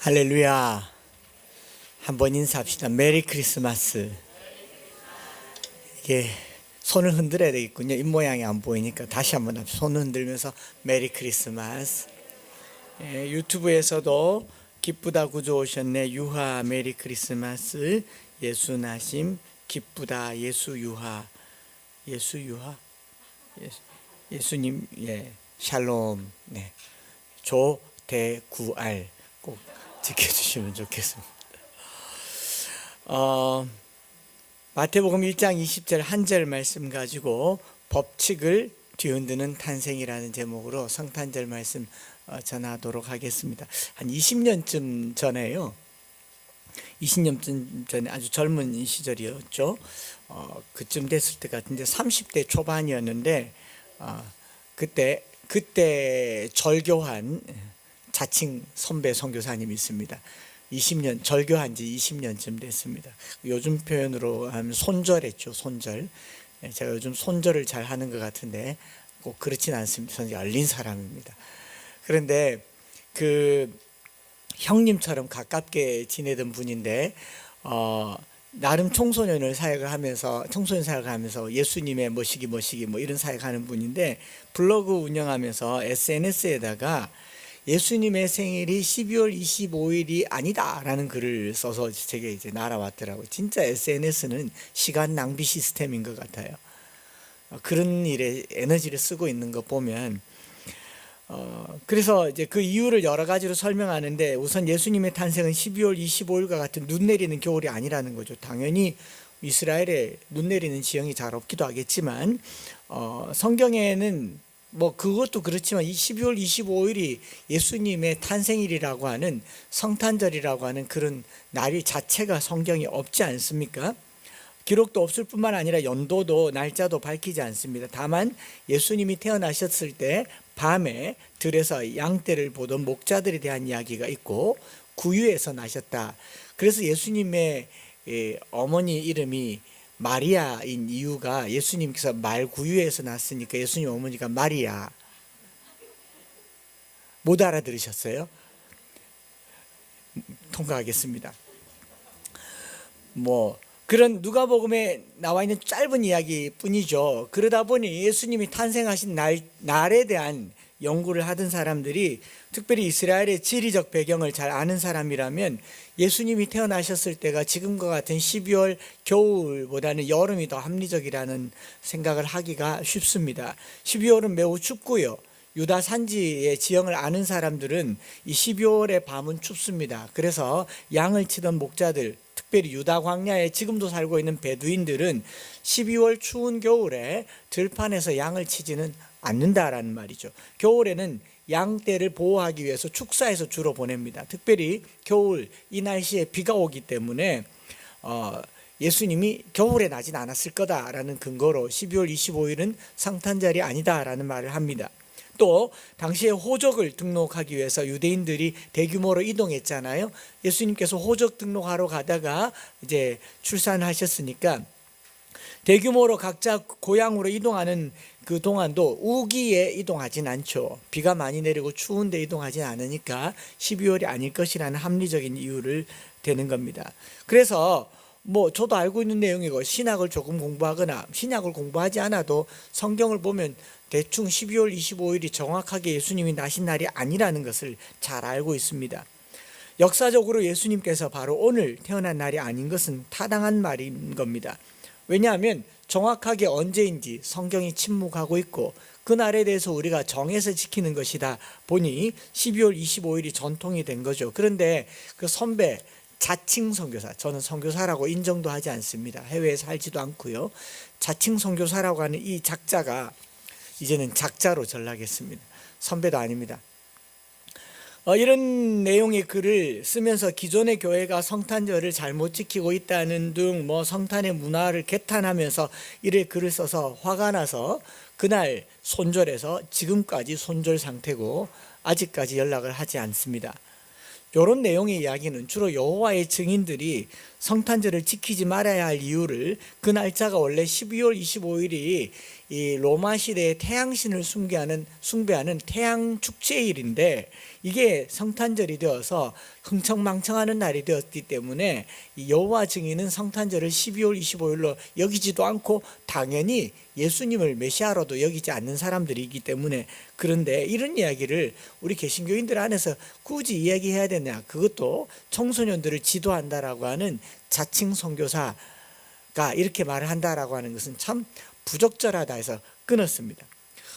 할렐루야. 한번 인사합시다. 메리 크리스마스. 이게 손을 흔들어야 되겠군요. 입모양이 안 보이니까 다시 한번 합시다. 손을 흔들면서 메리 크리스마스. 유튜브에서도 기쁘다 구주 오셨네, 유하 메리 크리스마스, 예수 나심 기쁘다, 예수 유하, 예수 유하, 예수님, 샬롬. 조대구알 꼭 지켜주시면 좋겠습니다. 마태복음 1장 20절 한 절 말씀 가지고 법칙을 뒤흔드는 탄생이라는 제목으로 성탄절 말씀 전하도록 하겠습니다. 한 20년쯤 전에요. 20년쯤 전에 아주 젊은 시절이었죠. 그쯤 됐을 때 같은데 30대 초반이었는데 그때 절교한 자칭 선배 선교사님이 있습니다. 절교한 지 20년쯤 됐습니다. 요즘 표현으로 하면 손절했죠. 손절. 제가 요즘 손절을 잘 하는 것 같은데 꼭 그렇진 않습니다. 저는 열린 사람입니다. 그런데 그 형님처럼 가깝게 지내던 분인데 나름 청소년 사역을 하면서 예수님의 뭐시기 뭐 이런 사역하는 분인데, 블로그 운영하면서 SNS에다가 예수님의 생일이 12월 25일이 아니다라는 글을 써서 제게 이제 날아왔더라고요. 진짜 SNS는 시간 낭비 시스템인 것 같아요. 그런 일에 에너지를 쓰고 있는 거 보면 그래서 이제 그 이유를 여러 가지로 설명하는데, 우선 예수님의 탄생은 12월 25일과 같은 눈 내리는 겨울이 아니라는 거죠. 당연히 이스라엘에 눈 내리는 지형이 잘 없기도 하겠지만 성경에는 뭐 그것도 그렇지만 이 12월 25일이 예수님의 탄생일이라고 하는, 성탄절이라고 하는 그런 날이 자체가 성경에 없지 않습니까? 기록도 없을 뿐만 아니라 연도도 날짜도 밝히지 않습니다. 다만 예수님이 태어나셨을 때 밤에 들에서 양떼를 보던 목자들에 대한 이야기가 있고, 구유에서 나셨다. 그래서 예수님의 어머니 이름이 마리아인 이유가, 예수님께서 말구유에서 났으니까 예수님 어머니가 마리아. 못 알아들으셨어요? 통과하겠습니다. 그런 누가복음에 나와 있는 짧은 이야기 뿐이죠. 그러다 보니 예수님이 탄생하신 날에 대한 연구를 하던 사람들이, 특별히 이스라엘의 지리적 배경을 잘 아는 사람이라면 예수님이 태어나셨을 때가 지금과 같은 12월 겨울보다는 여름이 더 합리적이라는 생각을 하기가 쉽습니다. 12월은 매우 춥고요. 유다 산지의 지형을 아는 사람들은 이 12월의 밤은 춥습니다. 그래서 양을 치던 목자들, 특별히 유다 광야에 지금도 살고 있는 베두인들은 12월 추운 겨울에 들판에서 양을 치지는 않는다라는 말이죠. 겨울에는 양떼를 보호하기 위해서 축사에서 주로 보냅니다. 특별히 겨울 이 날씨에 비가 오기 때문에 예수님이 겨울에 나진 않았을 거다라는 근거로 12월 25일은 성탄절이 아니다라는 말을 합니다. 또 당시에 호적을 등록하기 위해서 유대인들이 대규모로 이동했잖아요. 예수님께서 호적 등록하러 가다가 이제 출산하셨으니까 대규모로 각자 고향으로 이동하는 그 동안도 우기에 이동하진 않죠. 비가 많이 내리고 추운데 이동하진 않으니까 12월이 아닐 것이라는 합리적인 이유를 대는 겁니다. 그래서 저도 알고 있는 내용이고, 신학을 조금 공부하거나 신약을 공부하지 않아도 성경을 보면 대충 12월 25일이 정확하게 예수님이 나신 날이 아니라는 것을 잘 알고 있습니다. 역사적으로 예수님께서 바로 오늘 태어난 날이 아닌 것은 타당한 말인 겁니다. 왜냐하면 정확하게 언제인지 성경이 침묵하고 있고, 그 날에 대해서 우리가 정해서 지키는 것이다 보니 12월 25일이 전통이 된 거죠. 그런데 그 선배, 자칭 선교사, 저는 선교사라고 인정도 하지 않습니다. 해외에 살지도 않고요. 자칭 선교사라고 하는 이 작자가 이제는 작자로 전락했습니다. 선배도 아닙니다. 이런 내용의 글을 쓰면서 기존의 교회가 성탄절을 잘못 지키고 있다는 등 성탄의 문화를 개탄하면서 이래 글을 써서 화가 나서 그날 손절해서 지금까지 손절 상태고 아직까지 연락을 하지 않습니다. 이런 내용의 이야기는 주로 여호와의 증인들이 성탄절을 지키지 말아야 할 이유를, 그 날짜가 원래 12월 25일이 이 로마 시대의 태양신을 숭배하는 태양 축제일인데, 이게 성탄절이 되어서 흥청망청하는 날이 되었기 때문에 이 여호와 증인은 성탄절을 12월 25일로 여기지도 않고 당연히 예수님을 메시아로도 여기지 않는 사람들이기 때문에. 그런데 이런 이야기를 우리 개신교인들 안에서 굳이 이야기해야 되냐? 그것도 청소년들을 지도한다라고 하는 자칭 선교사가 이렇게 말을 한다라고 하는 것은 참 부적절하다 해서 끊었습니다.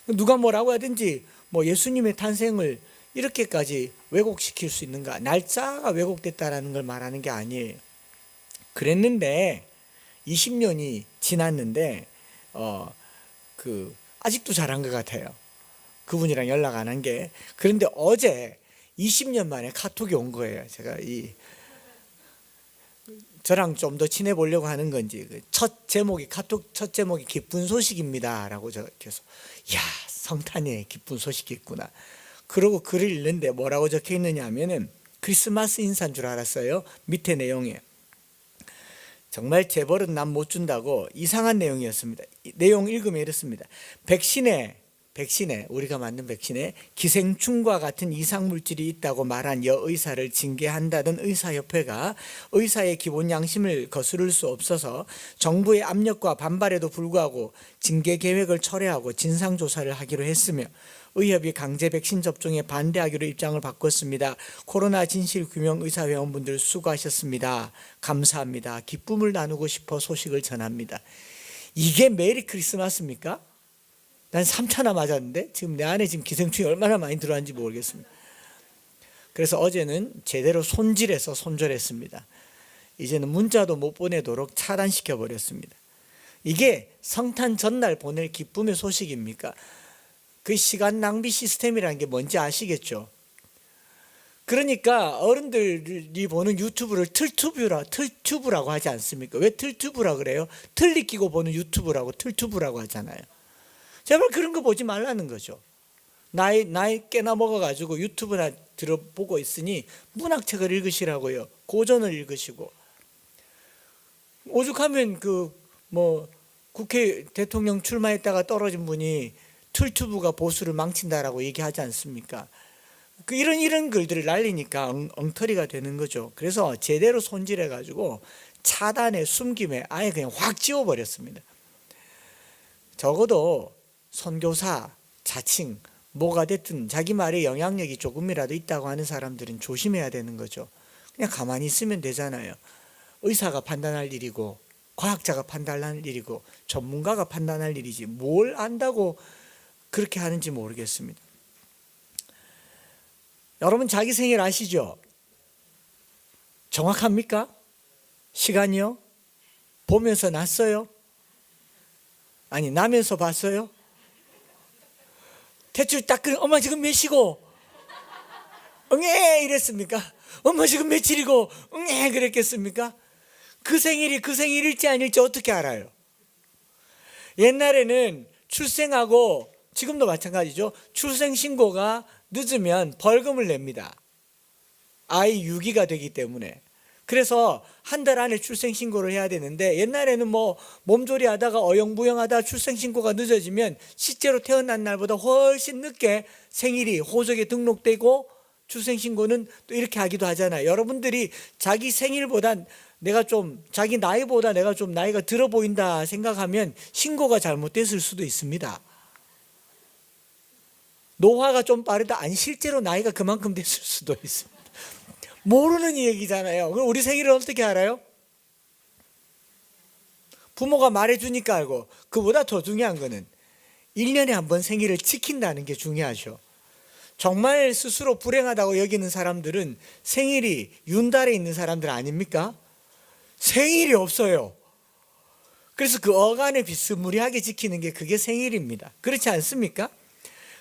누가 뭐라고 하든지 뭐 예수님의 탄생을 이렇게까지 왜곡시킬 수 있는가? 날짜가 왜곡됐다라는 걸 말하는 게 아니에요. 그랬는데 20년이 지났는데 아직도 잘한 것 같아요. 그분이랑 연락 안 한 게. 그런데 어제 20년 만에 카톡이 온 거예요. 제가 저랑 좀 더 친해 보려고 하는 건지, 카톡 첫 제목이 기쁜 소식입니다 라고 적혀서, 이야, 성탄에 기쁜 소식이 있구나. 그러고 글을 읽는데 뭐라고 적혀 있느냐 하면은 크리스마스 인사인 줄 알았어요. 밑에 내용에 정말 재벌은 남 못 준다고 이상한 내용이었습니다. 내용 읽으면 이렇습니다. 백신에 우리가 만든 백신에 기생충과 같은 이상물질이 있다고 말한 여의사를 징계한다던 의사협회가 의사의 기본 양심을 거스를 수 없어서 정부의 압력과 반발에도 불구하고 징계 계획을 철회하고 진상조사를 하기로 했으며, 의협이 강제 백신 접종에 반대하기로 입장을 바꿨습니다. 코로나 진실규명 의사회원분들 수고하셨습니다. 감사합니다. 기쁨을 나누고 싶어 소식을 전합니다. 이게 메리 크리스마스입니까? 난 3차나 맞았는데 지금 내 안에 지금 기생충이 얼마나 많이 들어왔는지 모르겠습니다. 그래서 어제는 제대로 손질해서 손절했습니다. 이제는 문자도 못 보내도록 차단시켜 버렸습니다. 이게 성탄 전날 보낼 기쁨의 소식입니까? 그 시간 낭비 시스템이라는 게 뭔지 아시겠죠? 그러니까 어른들이 보는 유튜브를 틀튜브라고 하지 않습니까? 왜 틀튜브라 그래요? 틀리 끼고 보는 유튜브라고 틀튜브라고 하잖아요. 제발 그런 거 보지 말라는 거죠. 나이 꽤나 먹어가지고 유튜브나 들어보고 있으니 문학책을 읽으시라고요. 고전을 읽으시고. 오죽하면 국회 대통령 출마했다가 떨어진 분이 틀튜브가 보수를 망친다라고 얘기하지 않습니까? 이런 글들을 날리니까 엉터리가 되는 거죠. 그래서 제대로 손질해가지고 차단에 숨김에 아예 그냥 확 지워버렸습니다. 적어도 선교사, 자칭 뭐가 됐든 자기 말에 영향력이 조금이라도 있다고 하는 사람들은 조심해야 되는 거죠. 그냥 가만히 있으면 되잖아요. 의사가 판단할 일이고 과학자가 판단할 일이고 전문가가 판단할 일이지 뭘 안다고 그렇게 하는지 모르겠습니다. 여러분 자기 생일 아시죠? 정확합니까? 시간이요? 보면서 났어요? 아니 나면서 봤어요? 대출 딱 엄마 지금 몇 시고? 응애 이랬습니까? 엄마 지금 며칠이고? 응애 그랬겠습니까? 그 생일일지 아닐지 어떻게 알아요? 옛날에는 출생하고 지금도 마찬가지죠. 출생신고가 늦으면 벌금을 냅니다. 아이 유기가 되기 때문에. 그래서 한 달 안에 출생신고를 해야 되는데, 옛날에는 몸조리 하다가 어영부영하다 출생신고가 늦어지면 실제로 태어난 날보다 훨씬 늦게 생일이 호적에 등록되고 출생신고는 또 이렇게 하기도 하잖아요. 여러분들이 자기 생일보다 자기 나이보다 내가 좀 나이가 들어 보인다 생각하면 신고가 잘못됐을 수도 있습니다. 노화가 좀 빠르다. 아니 실제로 나이가 그만큼 됐을 수도 있습니다. 모르는 얘기잖아요. 그럼 우리 생일은 어떻게 알아요? 부모가 말해주니까 알고. 그보다 더 중요한 거는 1년에 한 번 생일을 지킨다는 게 중요하죠. 정말 스스로 불행하다고 여기는 사람들은 생일이 윤달에 있는 사람들 아닙니까? 생일이 없어요. 그래서 그 어간을 비스무리하게 지키는 게 그게 생일입니다. 그렇지 않습니까?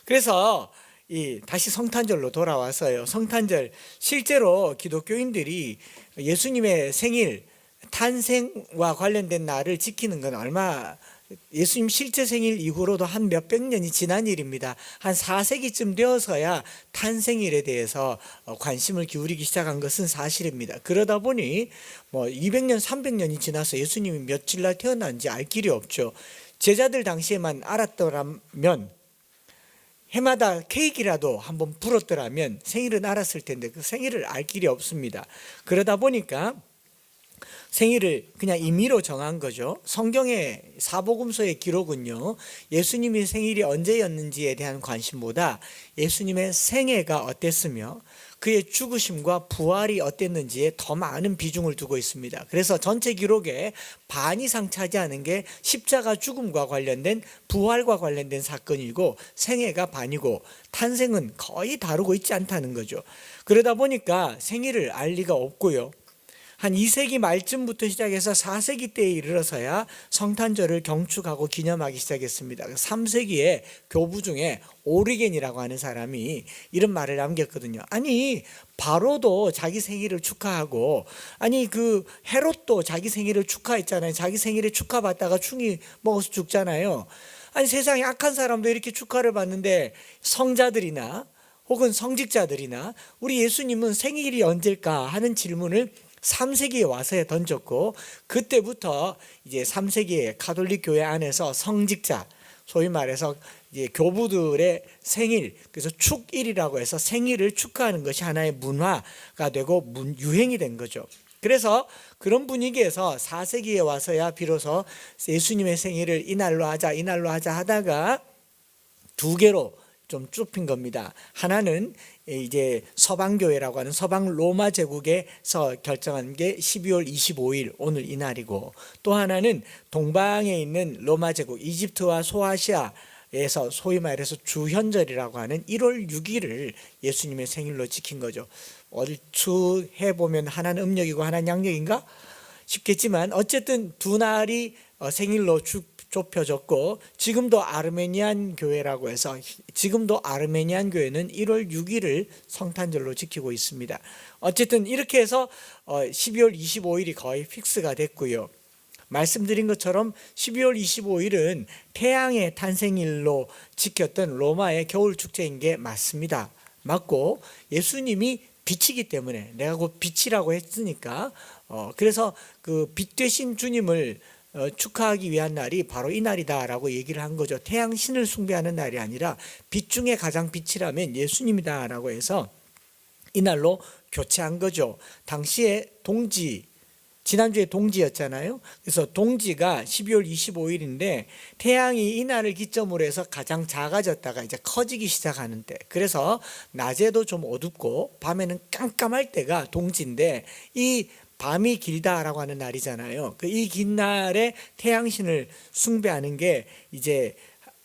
그래서 다시 성탄절로 돌아와서요. 성탄절 실제로 기독교인들이 예수님의 생일 탄생과 관련된 날을 지키는 건 얼마 예수님 실제 생일 이후로도 한 몇백 년이 지난 일입니다. 한 4세기쯤 되어서야 탄생일에 대해서 관심을 기울이기 시작한 것은 사실입니다. 그러다 보니 200년, 300년이 지나서 예수님이 며칠 날 태어난지 알 길이 없죠. 제자들 당시에만 알았더라면, 해마다 케이크라도 한번 불었더라면 생일은 알았을 텐데 그 생일을 알 길이 없습니다. 그러다 보니까 생일을 그냥 임의로 정한 거죠. 성경의 사복음서의 기록은요, 예수님의 생일이 언제였는지에 대한 관심보다 예수님의 생애가 어땠으며 그의 죽으심과 부활이 어땠는지에 더 많은 비중을 두고 있습니다. 그래서 전체 기록의 반 이상 차지하는 게 십자가 죽음과 관련된, 부활과 관련된 사건이고, 생애가 반이고 탄생은 거의 다루고 있지 않다는 거죠. 그러다 보니까 생일을 알 리가 없고요, 한 2세기 말쯤부터 시작해서 4세기 때에 이르러서야 성탄절을 경축하고 기념하기 시작했습니다. 3세기에 교부 중에 오리겐이라고 하는 사람이 이런 말을 남겼거든요. 아니, 바로도 자기 생일을 축하하고, 아니 그 헤롯도 자기 생일을 축하했잖아요. 자기 생일에 축하받다가 충이 먹어서 죽잖아요. 아니, 세상에 악한 사람도 이렇게 축하를 받는데 성자들이나 혹은 성직자들이나 우리 예수님은 생일이 언제일까 하는 질문을 3세기에 와서 던졌고, 그때부터 이제 3세기의 가톨릭 교회 안에서 성직자, 소위 말해서 이제 교부들의 생일, 그래서 축일이라고 해서 생일을 축하하는 것이 하나의 문화가 되고 유행이 된 거죠. 그래서 그런 분위기에서 4세기에 와서야 비로소 예수님의 생일을 이날로 하자 하다가 두 개로 좀 좁힌 겁니다. 하나는 이제 서방교회라고 하는 서방 로마 제국에서 결정한 게 12월 25일, 오늘 이날이고, 또 하나는 동방에 있는 로마 제국 이집트와 소아시아에서 소위 말해서 주현절이라고 하는 1월 6일을 예수님의 생일로 지킨 거죠. 얼추 해보면 하나는 음력이고 하나는 양력인가 싶겠지만 어쨌든 두 날이 생일로 좁혀졌고, 지금도 아르메니안 교회라고 해서 지금도 아르메니안 교회는 1월 6일을 성탄절로 지키고 있습니다. 어쨌든 이렇게 해서 12월 25일이 거의 픽스가 됐고요. 말씀드린 것처럼 12월 25일은 태양의 탄생일로 지켰던 로마의 겨울 축제인 게 맞습니다. 맞고, 예수님이 빛이기 때문에, 내가 곧 빛이라고 했으니까 그래서 그 빛 되신 주님을 축하하기 위한 날이 바로 이 날이다라고 얘기를 한 거죠. 태양신을 숭배하는 날이 아니라 빛 중에 가장 빛이라면 예수님이다라고 해서 이 날로 교체한 거죠. 당시에 동지, 지난주에 동지였잖아요. 그래서 동지가 12월 25일인데 태양이 이 날을 기점으로 해서 가장 작아졌다가 이제 커지기 시작하는 때, 그래서 낮에도 좀 어둡고 밤에는 깜깜할 때가 동지인데, 이 밤이 길다라고 하는 날이잖아요. 이 긴 날에 태양신을 숭배하는 게 이제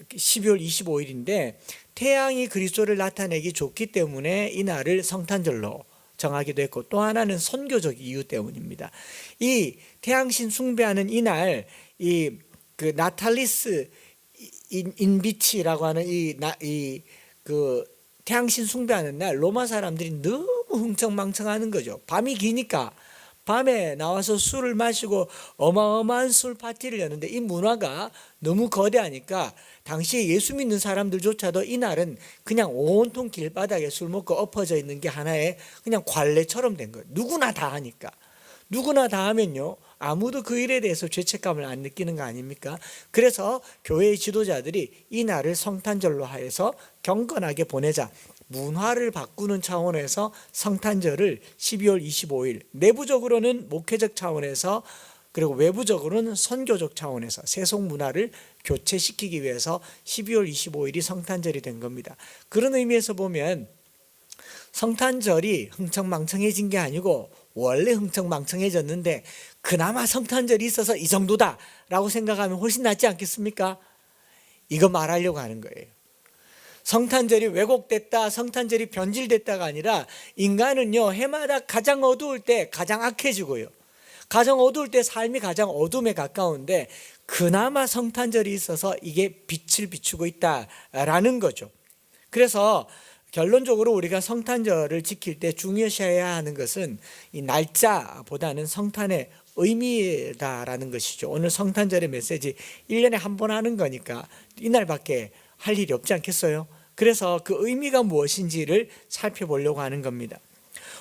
12월 25일인데, 태양이 그리스도를 나타내기 좋기 때문에 이 날을 성탄절로 정하기도 했고, 또 하나는 선교적 이유 때문입니다. 이 태양신 숭배하는 이날, 그 나탈리스 인비치라고 하는 그 태양신 숭배하는 날, 로마 사람들이 너무 흥청망청하는 거죠. 밤이 기니까 밤에 나와서 술을 마시고 어마어마한 술 파티를 여는데, 이 문화가 너무 거대하니까 당시에 예수 믿는 사람들조차도 이날은 그냥 온통 길바닥에 술 먹고 엎어져 있는 게 하나의 그냥 관례처럼 된 거예요. 누구나 다 하니까. 누구나 다 하면요, 아무도 그 일에 대해서 죄책감을 안 느끼는 거 아닙니까? 그래서 교회의 지도자들이 이 날을 성탄절로 하여서 경건하게 보내자, 문화를 바꾸는 차원에서 성탄절을 12월 25일, 내부적으로는 목회적 차원에서, 그리고 외부적으로는 선교적 차원에서 세속 문화를 교체시키기 위해서 12월 25일이 성탄절이 된 겁니다. 그런 의미에서 보면 성탄절이 흥청망청해진 게 아니고 원래 흥청망청해졌는데 그나마 성탄절이 있어서 이 정도다라고 생각하면 훨씬 낫지 않겠습니까? 이거 말하려고 하는 거예요. 성탄절이 왜곡됐다, 성탄절이 변질됐다가 아니라, 인간은요 해마다 가장 어두울 때 가장 악해지고요, 가장 어두울 때 삶이 가장 어둠에 가까운데 그나마 성탄절이 있어서 이게 빛을 비추고 있다라는 거죠. 그래서 결론적으로 우리가 성탄절을 지킬 때 중요시해야 하는 것은 이 날짜보다는 성탄의 의미다라는 것이죠. 오늘 성탄절의 메시지 1년에 한 번 하는 거니까 이날밖에 할 일이 없지 않겠어요? 그래서 그 의미가 무엇인지를 살펴보려고 하는 겁니다.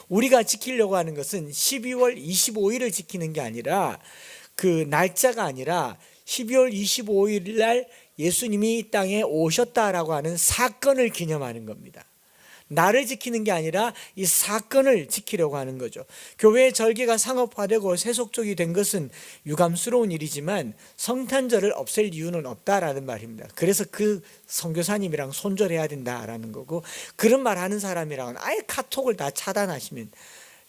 우리가 지키려고 하는 것은 12월 25일을 지키는 게 아니라, 그 날짜가 아니라 12월 25일 날 예수님이 이 땅에 오셨다라고 하는 사건을 기념하는 겁니다. 나를 지키는 게 아니라 이 사건을 지키려고 하는 거죠. 교회의 절기가 상업화되고 세속적이 된 것은 유감스러운 일이지만 성탄절을 없앨 이유는 없다라는 말입니다. 그래서 그 선교사님이랑 손절해야 된다라는 거고, 그런 말 하는 사람이랑은 아예 카톡을 다 차단하시면,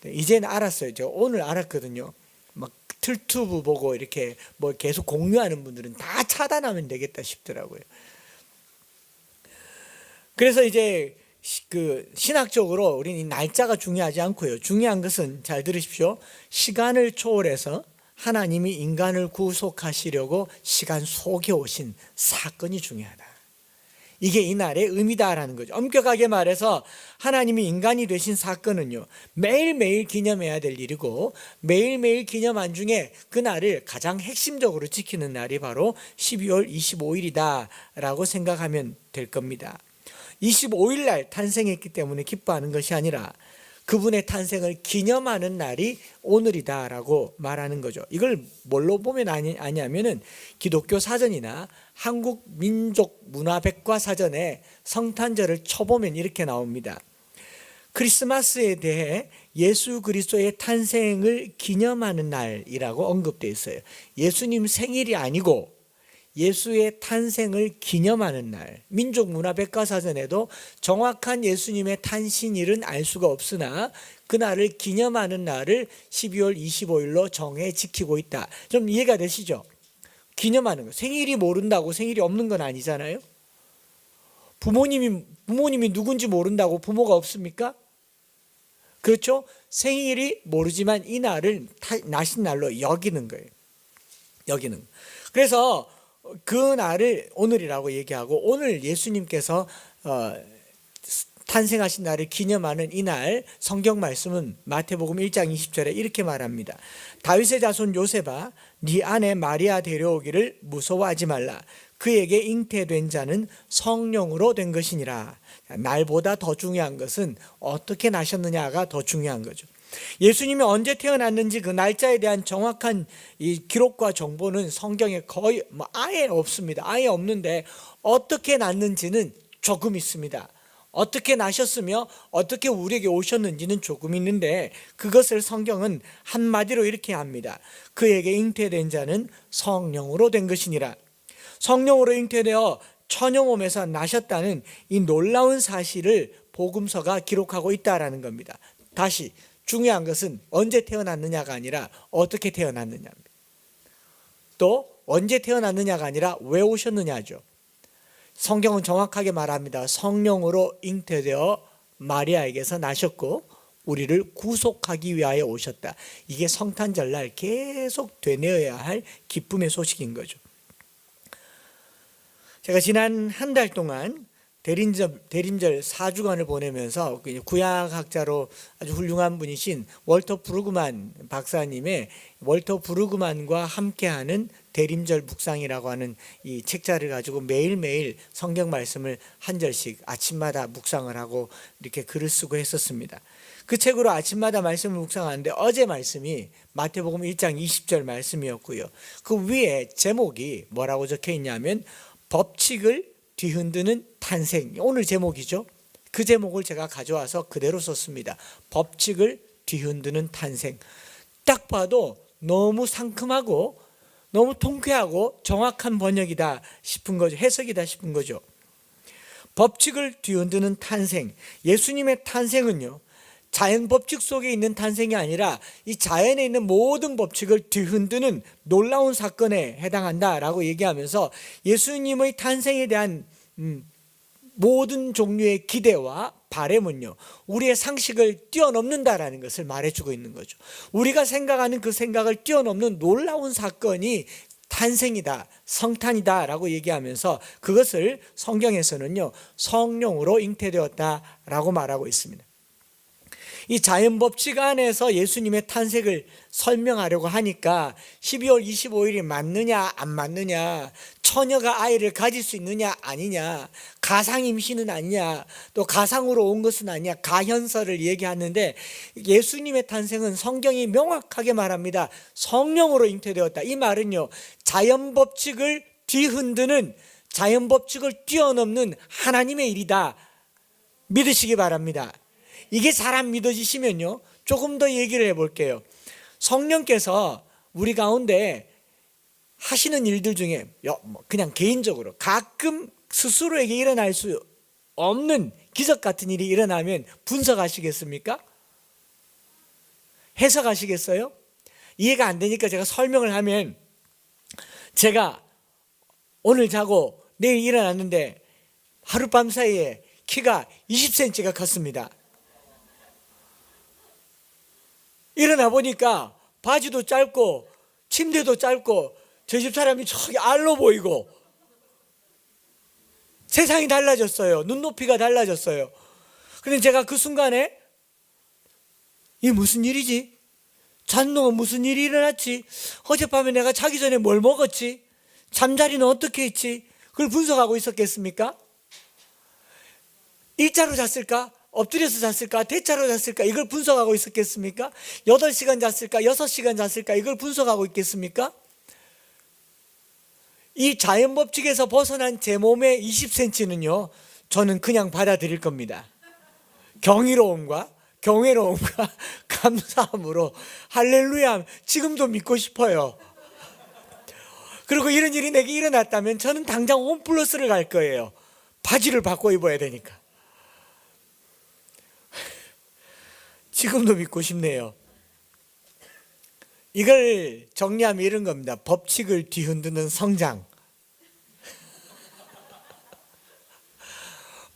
이제는 알았어요. 저 오늘 알았거든요. 막 틀튜브 보고 이렇게 뭐 계속 공유하는 분들은 다 차단하면 되겠다 싶더라고요. 그래서 이제 그 신학적으로 우리는 이 날짜가 중요하지 않고요. 중요한 것은, 잘 들으십시오, 시간을 초월해서 하나님이 인간을 구속하시려고 시간 속에 오신 사건이 중요하다. 이게 이날의 의미다라는 거죠. 엄격하게 말해서 하나님이 인간이 되신 사건은요, 매일매일 기념해야 될 일이고, 매일매일 기념한 중에 그날을 가장 핵심적으로 지키는 날이 바로 12월 25일이다 라고 생각하면 될 겁니다. 25일 날 탄생했기 때문에 기뻐하는 것이 아니라 그분의 탄생을 기념하는 날이 오늘이다라고 말하는 거죠. 이걸 뭘로 보면 아냐면은 기독교 사전이나 한국 민족 문화백과 사전에 성탄절을 쳐보면 이렇게 나옵니다. 크리스마스에 대해 예수 그리스도의 탄생을 기념하는 날이라고 언급되어 있어요. 예수님 생일이 아니고 예수의 탄생을 기념하는 날. 민족문화백과사전에도 정확한 예수님의 탄신일은 알 수가 없으나 그날을 기념하는 날을 12월 25일로 정해 지키고 있다. 좀 이해가 되시죠? 기념하는 거. 생일이 모른다고 생일이 없는 건 아니잖아요. 부모님이 누군지 모른다고 부모가 없습니까? 그렇죠? 생일이 모르지만 이 날을 나신 날로 여기는 거예요. 여기는. 그래서 그 날을 오늘이라고 얘기하고, 오늘 예수님께서 탄생하신 날을 기념하는 이날 성경 말씀은 마태복음 1장 20절에 이렇게 말합니다. 다윗의 자손 요셉아, 네 아내 마리아 데려오기를 무서워하지 말라. 그에게 잉태된 자는 성령으로 된 것이니라. 날보다 더 중요한 것은 어떻게 나셨느냐가 더 중요한 거죠. 예수님이 언제 태어났는지 그 날짜에 대한 정확한 이 기록과 정보는 성경에 거의 아예 없습니다. 아예 없는데 어떻게 났는지는 조금 있습니다. 어떻게 나셨으며 어떻게 우리에게 오셨는지는 조금 있는데, 그것을 성경은 한마디로 이렇게 합니다. 그에게 잉태된 자는 성령으로 된 것이니라. 성령으로 잉태되어 처녀 몸에서 나셨다는 이 놀라운 사실을 복음서가 기록하고 있다라는 겁니다. 다시, 중요한 것은 언제 태어났느냐가 아니라 어떻게 태어났느냐입니다. 또 언제 태어났느냐가 아니라 왜 오셨느냐죠. 성경은 정확하게 말합니다. 성령으로 잉태되어 마리아에게서 나셨고 우리를 구속하기 위하여 오셨다. 이게 성탄절날 계속 되뇌어야 할 기쁨의 소식인 거죠. 제가 지난 한 달 동안 대림절 4주간을 보내면서 구약학자로 아주 훌륭한 분이신 월터 브루그만 박사님의 월터 브루그만과 함께하는 대림절 묵상이라고 하는 이 책자를 가지고 매일매일 성경 말씀을 한 절씩 아침마다 묵상을 하고 이렇게 글을 쓰고 했었습니다. 그 책으로 아침마다 말씀을 묵상하는데 어제 말씀이 마태복음 1장 20절 말씀이었고요. 그 위에 제목이 뭐라고 적혀 있냐면 법칙을 뒤흔드는 탄생, 오늘 제목이죠. 그 제목을 제가 가져와서 그대로 썼습니다. 법칙을 뒤흔드는 탄생. 딱 봐도 너무 상큼하고 너무 통쾌하고 정확한 번역이다 싶은 거죠. 해석이다 싶은 거죠. 법칙을 뒤흔드는 탄생. 예수님의 탄생은요, 자연 법칙 속에 있는 탄생이 아니라 이 자연에 있는 모든 법칙을 뒤흔드는 놀라운 사건에 해당한다라고 얘기하면서 예수님의 탄생에 대한 모든 종류의 기대와 바램은요, 우리의 상식을 뛰어넘는다라는 것을 말해주고 있는 거죠. 우리가 생각하는 그 생각을 뛰어넘는 놀라운 사건이 탄생이다, 성탄이다라고 얘기하면서 그것을 성경에서는요, 성령으로 잉태되었다라고 말하고 있습니다. 이 자연 법칙 안에서 예수님의 탄생을 설명하려고 하니까 12월 25일이 맞느냐 안 맞느냐, 처녀가 아이를 가질 수 있느냐 아니냐, 가상 임신은 아니냐, 또 가상으로 온 것은 아니냐, 가현설을 얘기하는데, 예수님의 탄생은 성경이 명확하게 말합니다. 성령으로 잉태되었다. 이 말은요, 자연 법칙을 뒤흔드는, 자연 법칙을 뛰어넘는 하나님의 일이다, 믿으시기 바랍니다. 이게 잘 안 믿어지시면요, 조금 더 얘기를 해볼게요. 성령께서 우리 가운데 하시는 일들 중에 그냥 개인적으로 가끔 스스로에게 일어날 수 없는 기적 같은 일이 일어나면 분석하시겠습니까? 해석하시겠어요? 이해가 안 되니까 제가 설명을 하면, 제가 오늘 자고 내일 일어났는데 하룻밤 사이에 키가 20cm가 컸습니다. 일어나 보니까 바지도 짧고 침대도 짧고 저희 집 사람이 저기 알로 보이고 세상이 달라졌어요. 눈높이가 달라졌어요. 그런데 제가 그 순간에 이게 무슨 일이지? 잔 동안 무슨 일이 일어났지? 어젯밤에 내가 자기 전에 뭘 먹었지? 잠자리는 어떻게 했지? 그걸 분석하고 있었겠습니까? 일자로 잤을까? 엎드려서 잤을까? 대자로 잤을까? 이걸 분석하고 있었겠습니까? 8시간 잤을까? 6시간 잤을까? 이걸 분석하고 있겠습니까? 이 자연 법칙에서 벗어난 제 몸의 20cm는요, 저는 그냥 받아들일 겁니다. 경이로움과 경외로움과 감사함으로 할렐루야, 지금도 믿고 싶어요. 그리고 이런 일이 내게 일어났다면 저는 당장 홈플러스를 갈 거예요. 바지를 바꿔 입어야 되니까. 지금도 믿고 싶네요. 이걸 정리하면 이런 겁니다. 법칙을 뒤흔드는 성장.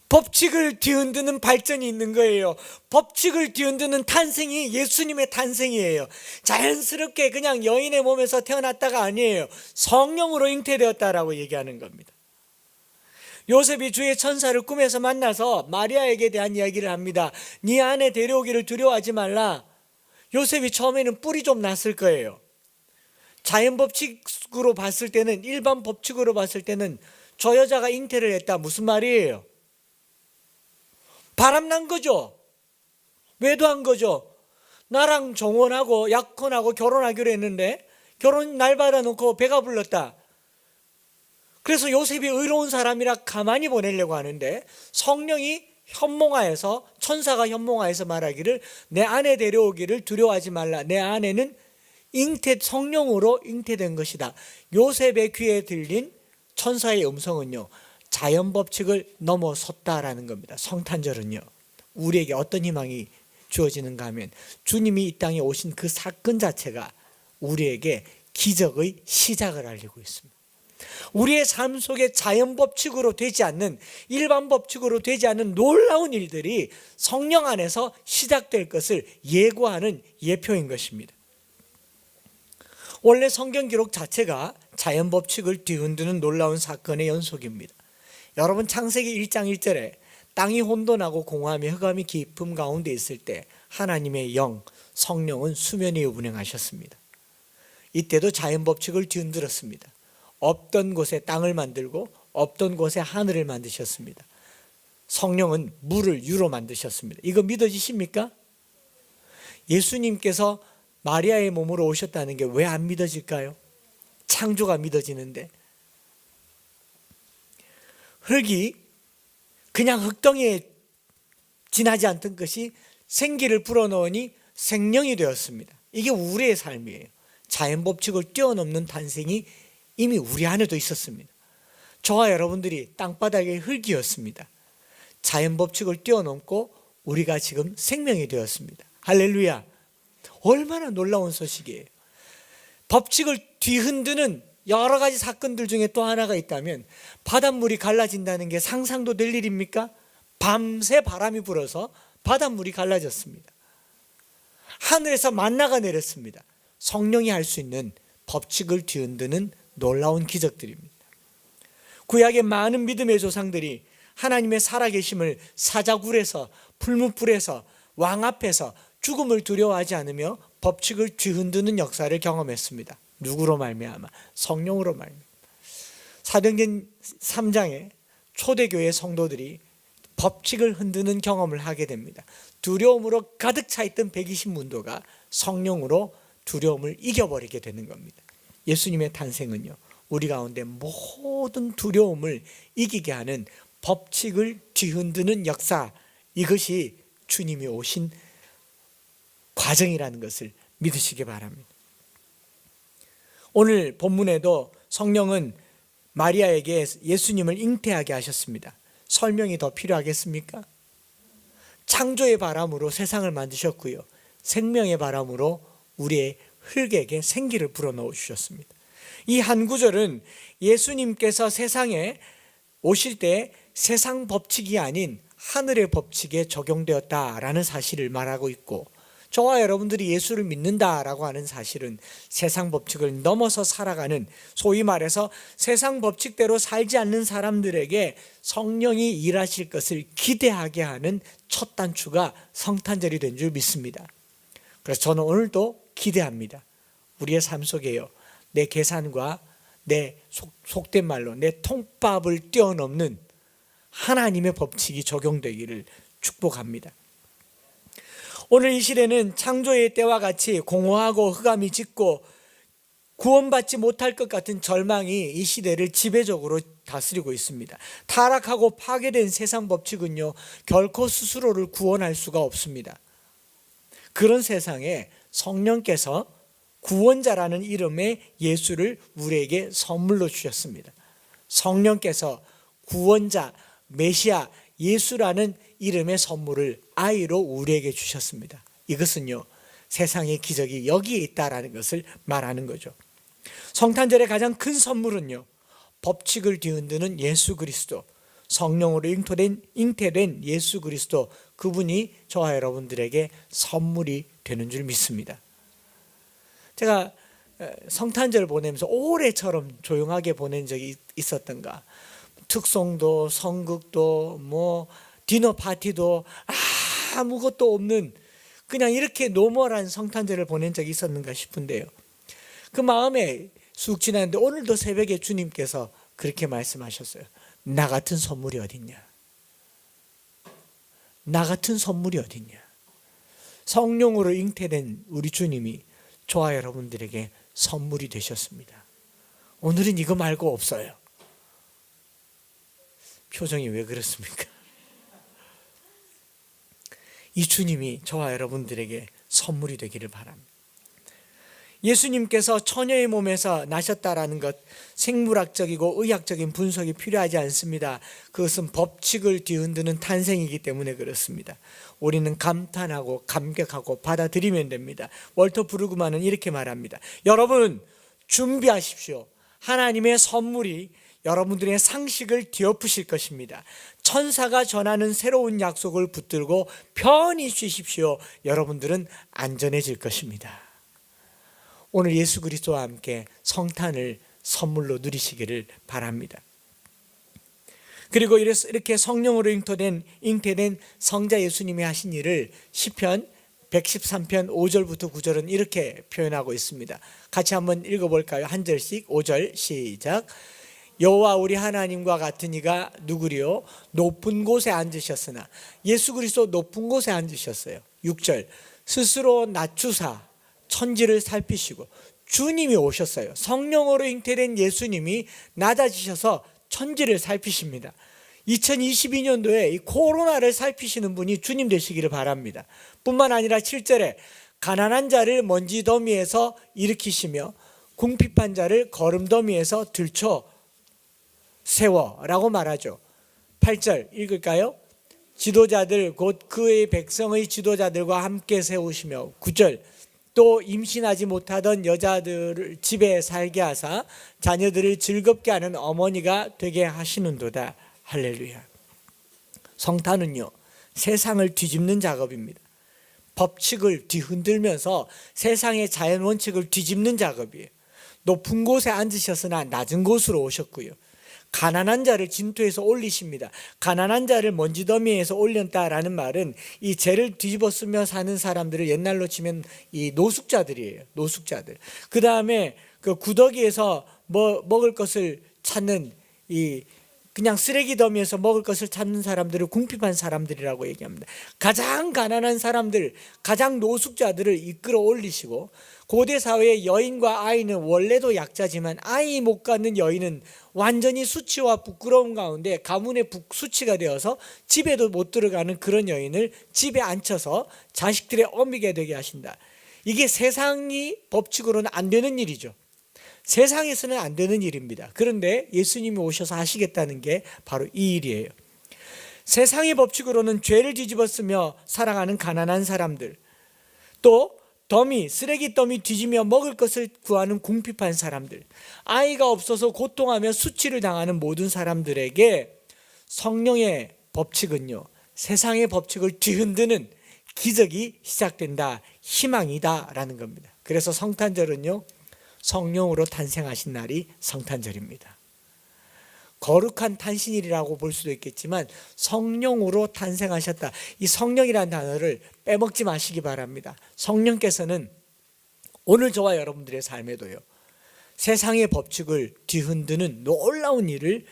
법칙을 뒤흔드는 발전이 있는 거예요. 법칙을 뒤흔드는 탄생이 예수님의 탄생이에요. 자연스럽게 그냥 여인의 몸에서 태어났다가 아니에요. 성령으로 잉태되었다라고 얘기하는 겁니다. 요셉이 주의 천사를 꿈에서 만나서 마리아에게 대한 이야기를 합니다. 네 아내 데려오기를 두려워하지 말라. 요셉이 처음에는 뿔이 좀 났을 거예요. 자연 법칙으로 봤을 때는, 일반 법칙으로 봤을 때는 저 여자가 잉태를 했다, 무슨 말이에요? 바람난 거죠. 외도한 거죠. 나랑 정혼하고 약혼하고 결혼하기로 했는데 결혼 날 받아놓고 배가 불렀다. 그래서 요셉이 의로운 사람이라 가만히 보내려고 하는데 성령이 현몽하에서, 천사가 현몽하에서 말하기를 내 아내 데려오기를 두려워하지 말라. 내 아내는 성령으로 잉태된 것이다. 요셉의 귀에 들린 천사의 음성은요, 자연 법칙을 넘어섰다라는 겁니다. 성탄절은요, 우리에게 어떤 희망이 주어지는가 하면, 주님이 이 땅에 오신 그 사건 자체가 우리에게 기적의 시작을 알리고 있습니다. 우리의 삶 속에 자연 법칙으로 되지 않는, 일반 법칙으로 되지 않는 놀라운 일들이 성령 안에서 시작될 것을 예고하는 예표인 것입니다. 원래 성경 기록 자체가 자연 법칙을 뒤흔드는 놀라운 사건의 연속입니다. 여러분, 창세기 1장 1절에 땅이 혼돈하고 공허함이 흑암이 깊음 가운데 있을 때 하나님의 영, 성령은 수면 위에 운행하셨습니다. 이때도 자연 법칙을 뒤흔들었습니다. 없던 곳에 땅을 만들고 없던 곳에 하늘을 만드셨습니다. 성령은 물을 유로 만드셨습니다. 이거 믿어지십니까? 예수님께서 마리아의 몸으로 오셨다는 게 왜 안 믿어질까요? 창조가 믿어지는데. 흙이 그냥 흙덩이에 지나지 않던 것이 생기를 불어넣으니 생명이 되었습니다. 이게 우리의 삶이에요. 자연 법칙을 뛰어넘는 탄생이 이미 우리 안에도 있었습니다. 저와 여러분들이 땅바닥의 흙이었습니다. 자연 법칙을 뛰어넘고 우리가 지금 생명이 되었습니다. 할렐루야. 얼마나 놀라운 소식이에요. 법칙을 뒤흔드는 여러 가지 사건들 중에 또 하나가 있다면, 바닷물이 갈라진다는 게 상상도 될 일입니까? 밤새 바람이 불어서 바닷물이 갈라졌습니다. 하늘에서 만나가 내렸습니다. 성령이 할 수 있는 법칙을 뒤흔드는 놀라운 기적들입니다. 구약의 많은 믿음의 조상들이 하나님의 살아계심을 사자굴에서, 풀무불에서, 왕 앞에서 죽음을 두려워하지 않으며 법칙을 뒤흔드는 역사를 경험했습니다. 누구로 말미암아? 성령으로 말미암아. 사도행전 3장에 초대교회 성도들이 법칙을 흔드는 경험을 하게 됩니다. 두려움으로 가득 차 있던 120문도가 성령으로 두려움을 이겨버리게 되는 겁니다. 예수님의 탄생은요, 우리 가운데 모든 두려움을 이기게 하는 법칙을 뒤흔드는 역사, 이것이 주님이 오신 과정이라는 것을 믿으시기 바랍니다. 오늘 본문에도 성령은 마리아에게 예수님을 잉태하게 하셨습니다. 설명이 더 필요하겠습니까? 창조의 바람으로 세상을 만드셨고요, 생명의 바람으로 우리의 흙에게 생기를 불어넣어 주셨습니다. 이 한 구절은 예수님께서 세상에 오실 때 세상 법칙이 아닌 하늘의 법칙에 적용되었다라는 사실을 말하고 있고, 저와 여러분들이 예수를 믿는다라고 하는 사실은 세상 법칙을 넘어서 살아가는, 소위 말해서 세상 법칙대로 살지 않는 사람들에게 성령이 일하실 것을 기대하게 하는 첫 단추가 성탄절이 된 줄 믿습니다. 그래서 저는 오늘도 기대합니다. 우리의 삶 속에요, 내 계산과 내 속된 말로 내 통밥을 뛰어넘는 하나님의 법칙이 적용되기를 축복합니다. 오늘 이 시대는 창조의 때와 같이 공허하고 흑암이 짙고 구원받지 못할 것 같은 절망이 이 시대를 지배적으로 다스리고 있습니다. 타락하고 파괴된 세상 법칙은요, 결코 스스로를 구원할 수가 없습니다. 그런 세상에 성령께서 구원자라는 이름의 예수를 우리에게 선물로 주셨습니다. 성령께서 구원자, 메시아, 예수라는 이름의 선물을 아이로 우리에게 주셨습니다. 이것은요, 세상의 기적이 여기에 있다라는 것을 말하는 거죠. 성탄절의 가장 큰 선물은요, 법칙을 뒤흔드는 예수 그리스도, 성령으로 잉태된 예수 그리스도, 그분이 저와 여러분들에게 선물이 되는 줄 믿습니다. 제가 성탄절을 보내면서 올해처럼 조용하게 보낸 적이 있었던가, 특송도 성극도 디너 파티도 아무것도 없는 그냥 이렇게 노멀한 성탄절을 보낸 적이 있었는가 싶은데요, 그 마음에 쑥 지났는데 오늘도 새벽에 주님께서 그렇게 말씀하셨어요. 나 같은 선물이 어딨냐? 나 같은 선물이 어딨냐? 성령으로 잉태된 우리 주님이 저와 여러분들에게 선물이 되셨습니다. 오늘은 이거 말고 없어요. 표정이 왜 그렇습니까? 이 주님이 저와 여러분들에게 선물이 되기를 바랍니다. 예수님께서 처녀의 몸에서 나셨다라는 것, 생물학적이고 의학적인 분석이 필요하지 않습니다. 그것은 법칙을 뒤흔드는 탄생이기 때문에 그렇습니다. 우리는 감탄하고 감격하고 받아들이면 됩니다. 월터 브루그만은 이렇게 말합니다. 여러분, 준비하십시오. 하나님의 선물이 여러분들의 상식을 뒤엎으실 것입니다. 천사가 전하는 새로운 약속을 붙들고 편히 쉬십시오. 여러분들은 안전해질 것입니다. 오늘 예수 그리스도와 함께 성탄을 선물로 누리시기를 바랍니다. 그리고 이렇게 성령으로 잉태된 성자 예수님이 하신 일을 시편 113편 5절부터 9절은 이렇게 표현하고 있습니다. 같이 한번 읽어볼까요? 한 절씩. 5절 시작. 여호와 우리 하나님과 같은 이가 누구리요? 높은 곳에 앉으셨으나, 예수 그리스도 높은 곳에 앉으셨어요. 6절 스스로 낮추사 천지를 살피시고, 주님이 오셨어요. 성령으로 잉태된 예수님이 낮아지셔서 천지를 살피십니다. 2022년도에 이 코로나를 살피시는 분이 주님 되시기를 바랍니다. 뿐만 아니라 7절에 가난한 자를 먼지 더미에서 일으키시며 궁핍한 자를 거름 더미에서 들쳐 세워라고 말하죠. 8절 읽을까요? 지도자들 곧 그의 백성의 지도자들과 함께 세우시며, 9절 또 임신하지 못하던 여자들을 집에 살게 하사 자녀들을 즐겁게 하는 어머니가 되게 하시는도다. 할렐루야. 성탄은요, 세상을 뒤집는 작업입니다. 법칙을 뒤흔들면서 세상의 자연 원칙을 뒤집는 작업이에요. 높은 곳에 앉으셨으나 낮은 곳으로 오셨고요, 가난한 자를 진토에서 올리십니다. 가난한 자를 먼지더미에서 올렸다라는 말은 이 죄를 뒤집어 쓰며 사는 사람들을 옛날로 치면 이 노숙자들이에요. 노숙자들. 그 다음에 그 구더기에서 먹을 것을 찾는 이 그냥 쓰레기 더미에서 먹을 것을 찾는 사람들을 궁핍한 사람들이라고 얘기합니다. 가장 가난한 사람들, 가장 노숙자들을 이끌어 올리시고, 고대 사회의 여인과 아이는 원래도 약자지만 아이 못 갖는 여인은 완전히 수치와 부끄러움 가운데 가문의 수치가 되어서 집에도 못 들어가는 그런 여인을 집에 앉혀서 자식들의 어미게 되게 하신다. 이게 세상이 법칙으로는 안 되는 일이죠. 세상에서는 안 되는 일입니다. 그런데 예수님이 오셔서 하시겠다는 게 바로 이 일이에요. 세상의 법칙으로는 죄를 뒤집어 쓰며 살아가는 가난한 사람들, 또 쓰레기 더미 뒤지며 먹을 것을 구하는 궁핍한 사람들, 아이가 없어서 고통하며 수치를 당하는 모든 사람들에게 성령의 법칙은요, 세상의 법칙을 뒤흔드는 기적이 시작된다, 희망이다라는 겁니다. 그래서 성탄절은요, 성령으로 탄생하신 날이 성탄절입니다. 거룩한 탄신일이라고 볼 수도 있겠지만 성령으로 탄생하셨다. 이 성령이라는 단어를 빼먹지 마시기 바랍니다. 성령께서는 오늘 저와 여러분들의 삶에도요, 세상의 법칙을 뒤흔드는 놀라운 일을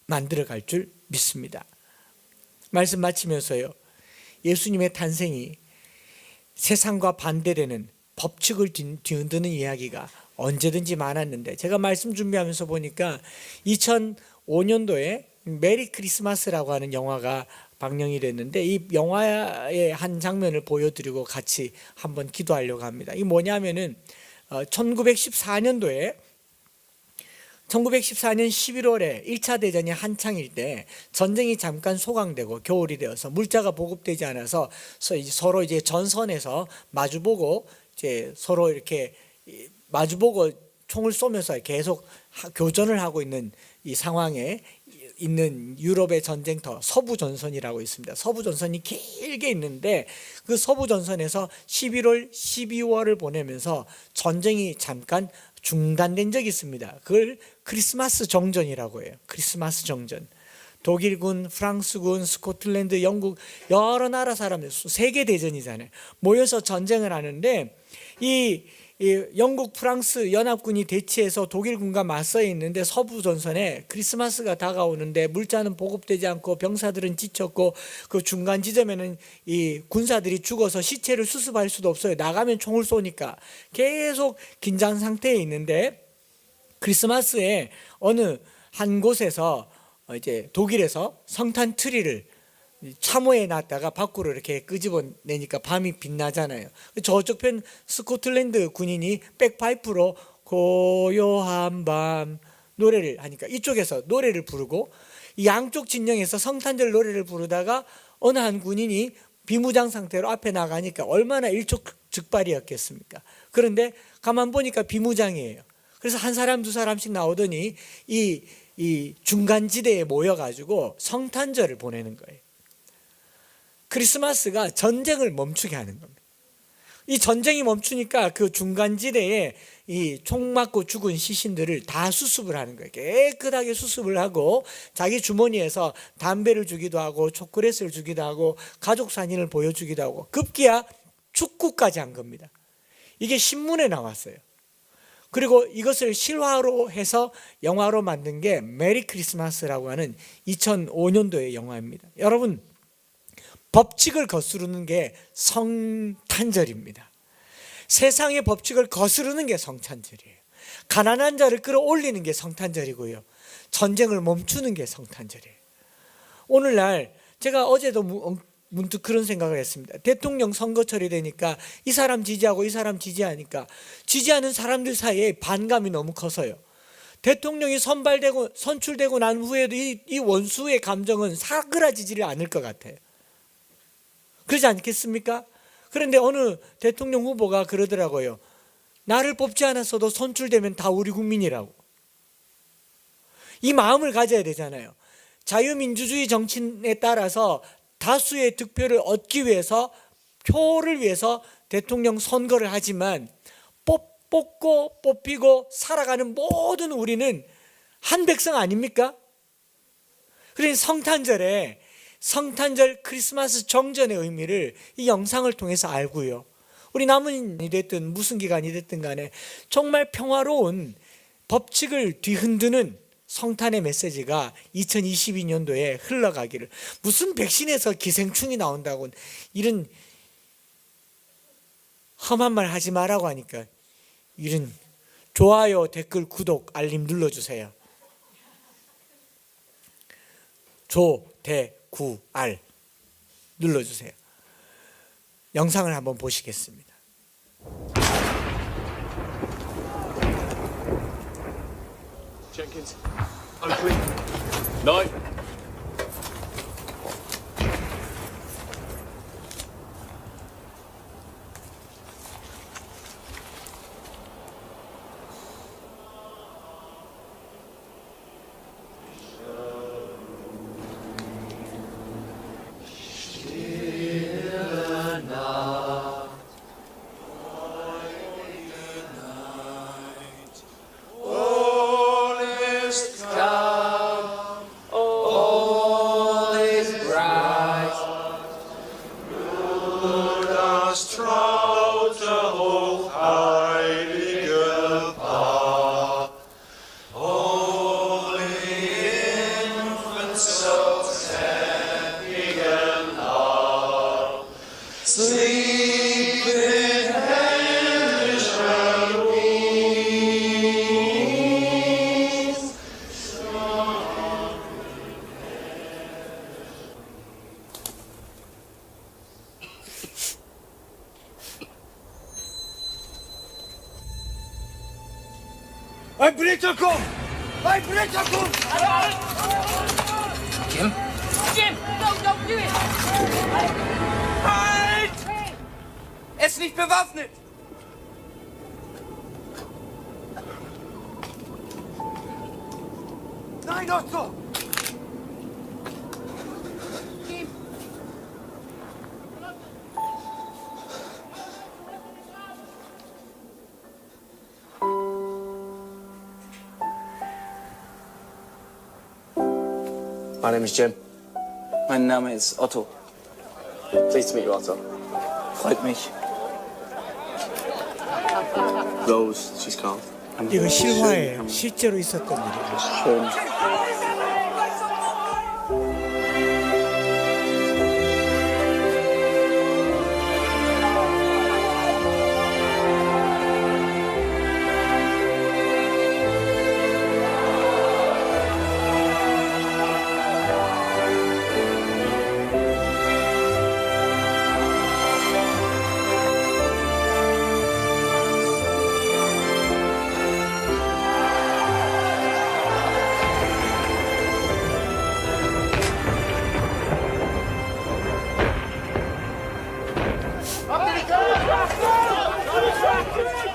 만들어갈 줄 믿습니다. 말씀 마치면서요, 예수님의 탄생이 세상과 반대되는 법칙을 뒤흔드는 이야기가 언제든지 많았는데, 제가 말씀 준비하면서 보니까 2005년도에 메리 크리스마스라고 하는 영화가 방영이 됐는데, 이 영화의 한 장면을 보여드리고 같이 한번 기도하려고 합니다. 이게 뭐냐면은 1914년 11월에 1차 대전이 한창일 때 전쟁이 잠깐 소강되고 겨울이 되어서 물자가 보급되지 않아서 서로 이제 전선에서 마주보고 이제 서로 이렇게 마주보고 총을 쏘면서 계속 교전을 하고 있는 이 상황에 있는 유럽의 전쟁터 서부전선이라고 있습니다. 서부전선이 길게 있는데 그 서부전선에서 11월, 12월을 보내면서 전쟁이 잠깐 중단된 적이 있습니다. 그걸 크리스마스 정전이라고 해요. 크리스마스 정전. 독일군, 프랑스군, 스코틀랜드, 영국 여러 나라 사람들, 세계 대전이잖아요. 모여서 전쟁을 하는데 이 영국, 프랑스 연합군이 대치해서 독일군과 맞서 있는데 서부 전선에 크리스마스가 다가오는데 물자는 보급되지 않고 병사들은 지쳤고 그 중간 지점에는 이 군사들이 죽어서 시체를 수습할 수도 없어요. 나가면 총을 쏘니까 계속 긴장 상태에 있는데, 크리스마스에 어느 한 곳에서 이제 독일에서 성탄 트리를 참호에 놨다가 밖으로 이렇게 끄집어내니까 밤이 빛나잖아요. 저쪽 편 스코틀랜드 군인이 백파이프로 고요한 밤 노래를 하니까 이쪽에서 노래를 부르고, 이 양쪽 진영에서 성탄절 노래를 부르다가 어느 한 군인이 비무장 상태로 앞에 나가니까 얼마나 일촉즉발이었겠습니까? 그런데 가만 보니까 비무장이에요. 그래서 한 사람 두 사람씩 나오더니 이 중간지대에 모여가지고 성탄절을 보내는 거예요. 크리스마스가 전쟁을 멈추게 하는 겁니다. 이 전쟁이 멈추니까 그 중간지대에 이 총 맞고 죽은 시신들을 다 수습을 하는 거예요. 깨끗하게 수습을 하고 자기 주머니에서 담배를 주기도 하고 초콜릿을 주기도 하고 가족 사진을 보여주기도 하고 급기야 축구까지 한 겁니다. 이게 신문에 나왔어요. 그리고 이것을 실화로 해서 영화로 만든 게 메리 크리스마스라고 하는 2005년도의 영화입니다. 여러분, 법칙을 거스르는 게 성탄절입니다. 세상의 법칙을 거스르는 게 성탄절이에요. 가난한 자를 끌어올리는 게 성탄절이고요, 전쟁을 멈추는 게 성탄절이에요. 오늘날 제가 어제도 문득 그런 생각을 했습니다. 대통령 선거철이 되니까 이 사람 지지하고 이 사람 지지하니까 지지하는 사람들 사이에 반감이 너무 커서요, 대통령이 선출되고 난 후에도 이 원수의 감정은 사그라지지를 않을 것 같아요. 그러지 않겠습니까? 그런데 어느 대통령 후보가 그러더라고요. 나를 뽑지 않았어도 선출되면 다 우리 국민이라고. 이 마음을 가져야 되잖아요. 자유민주주의 정치에 따라서 다수의 득표를 얻기 위해서, 표를 위해서 대통령 선거를 하지만 뽑고 뽑히고 살아가는 모든 우리는 한 백성 아닙니까? 그러니 성탄절 크리스마스 정전의 의미를 이 영상을 통해서 알고요. 우리 남은이 됐든 무슨 기간이 됐든 간에 정말 평화로운 법칙을 뒤흔드는 성탄의 메시지가 2022년도에 흘러가기를, 무슨 백신에서 기생충이 나온다고 이런 험한 말 하지 말라고 하니까 이런 좋아요, 댓글, 구독, 알림 눌러주세요. 조대구알 눌러주세요. 영상을 한번 보시겠습니다. Jenkins, open. No. Ein Brillerkum! Ein Brillerkum! Jim? Jim, don't do it! Halt! Er ist nicht bewaffnet! Nein, Otto! Jim! My name is Jim. Mein Name ist Otto. Pleased to meet you, Otto. Freut mich. Rose, she's called. 이거 실화예요. 실제로 있었던 일이에요. Schön.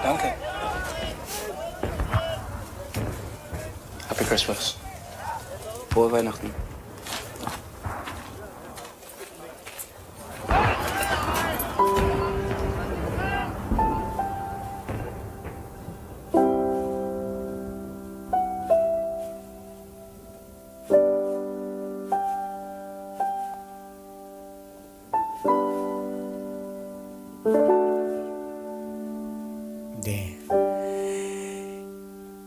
Danke. Happy Christmas. Frohe Weihnachten. 네.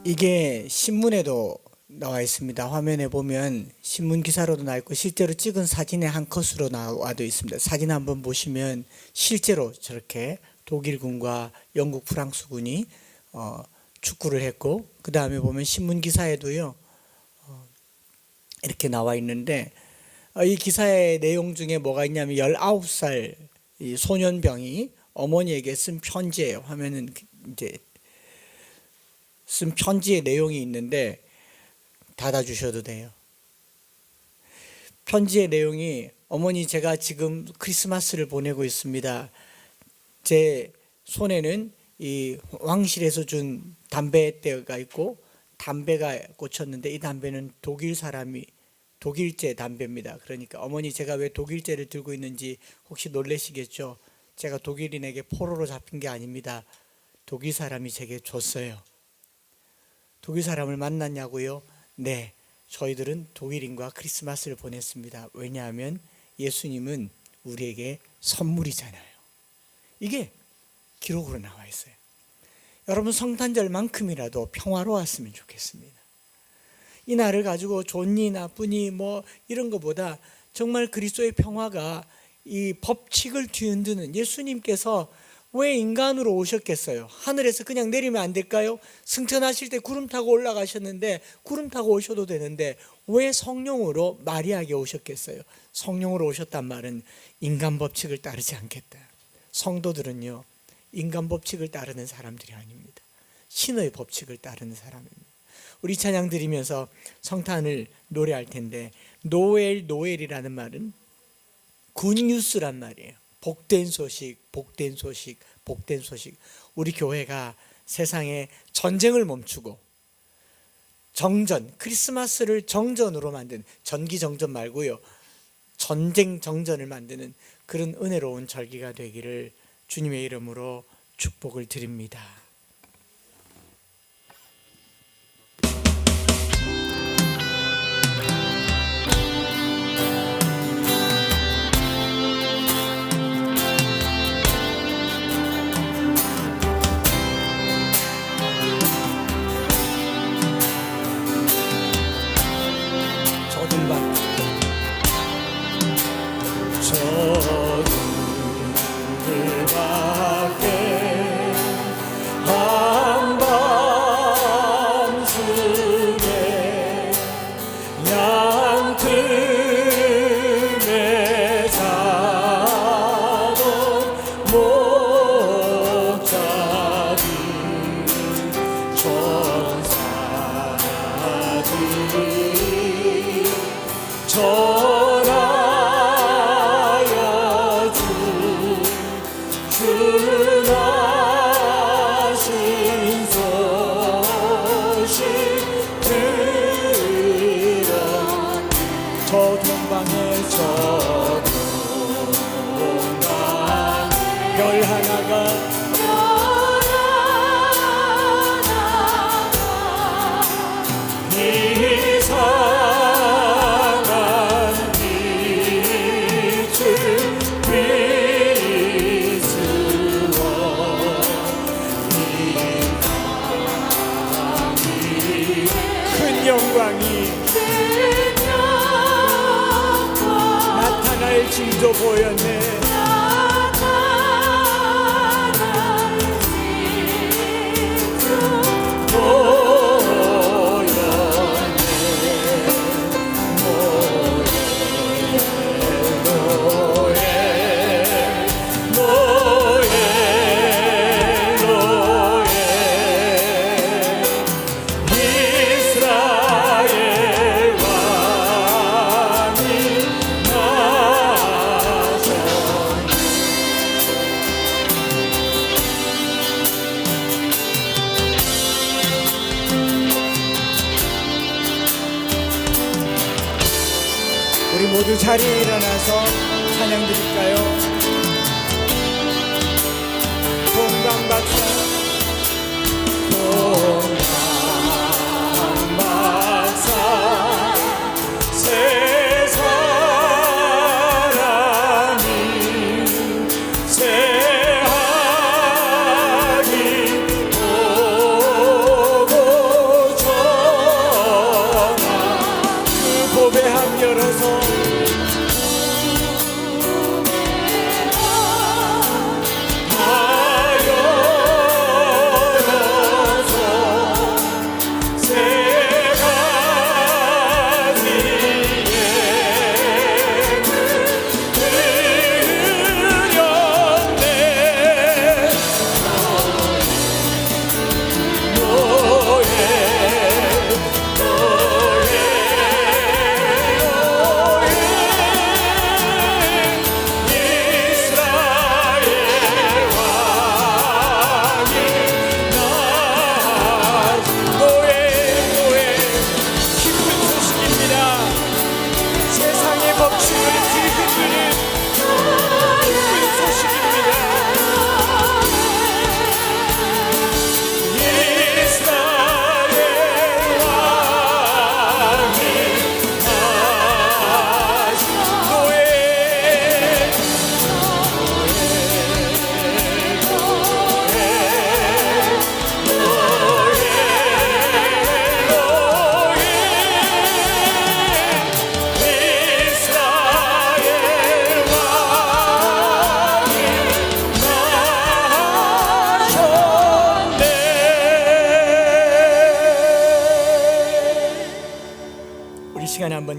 이게 신문에도 나와 있습니다. 화면에 보면 신문 기사로도 나와 있고 실제로 찍은 사진의 한 컷으로 나와도 있습니다. 사진 한번 보시면 실제로 저렇게 독일군과 영국 프랑스군이 축구를 했고, 그 다음에 보면 신문 기사에도요 이렇게 나와 있는데, 이 기사의 내용 중에 뭐가 있냐면 19살 이 소년병이 어머니에게 쓴 편지예요. 화면은 이제 쓴 편지의 내용이 있는데 닫아주셔도 돼요. 편지의 내용이: 어머니, 제가 지금 크리스마스를 보내고 있습니다. 제 손에는 이 왕실에서 준 담배대가 있고 담배가 꽂혔는데 이 담배는 독일제 담배입니다. 그러니까 어머니, 제가 왜 독일제를 들고 있는지 혹시 놀라시겠죠? 제가 독일인에게 포로로 잡힌 게 아닙니다. 독일 사람이 제게 줬어요. 독일 사람을 만났냐고요? 네, 저희들은 독일인과 크리스마스를 보냈습니다. 왜냐하면 예수님은 우리에게 선물이잖아요. 이게 기록으로 나와 있어요. 여러분, 성탄절만큼이라도 평화로웠으면 좋겠습니다. 이 날을 가지고 좋니 나쁘니 뭐 이런 것보다 정말 그리스도의 평화가 이 법칙을 뒤흔드는, 예수님께서 왜 인간으로 오셨겠어요? 하늘에서 그냥 내리면 안 될까요? 승천하실 때 구름 타고 올라가셨는데 구름 타고 오셔도 되는데 왜 성령으로 마리아에게 오셨겠어요? 성령으로 오셨단 말은 인간 법칙을 따르지 않겠다. 성도들은요, 인간 법칙을 따르는 사람들이 아닙니다. 신의 법칙을 따르는 사람입니다. 우리 찬양 드리면서 성탄을 노래할 텐데, 노엘이라는 말은 굿뉴스란 말이에요. 복된 소식, 복된 소식, 복된 소식. 우리 교회가 세상에 전쟁을 멈추고 정전, 크리스마스를 정전으로 만든, 전기정전 말고요, 전쟁 정전을 만드는 그런 은혜로운 절기가 되기를 주님의 이름으로 축복을 드립니다. 나타날 징조 보였네. 우리 모두 자리에 일어나서 찬양 드릴까요? 동방박사 새 사람이 새하기 오고 전하 그 보배 함 열어서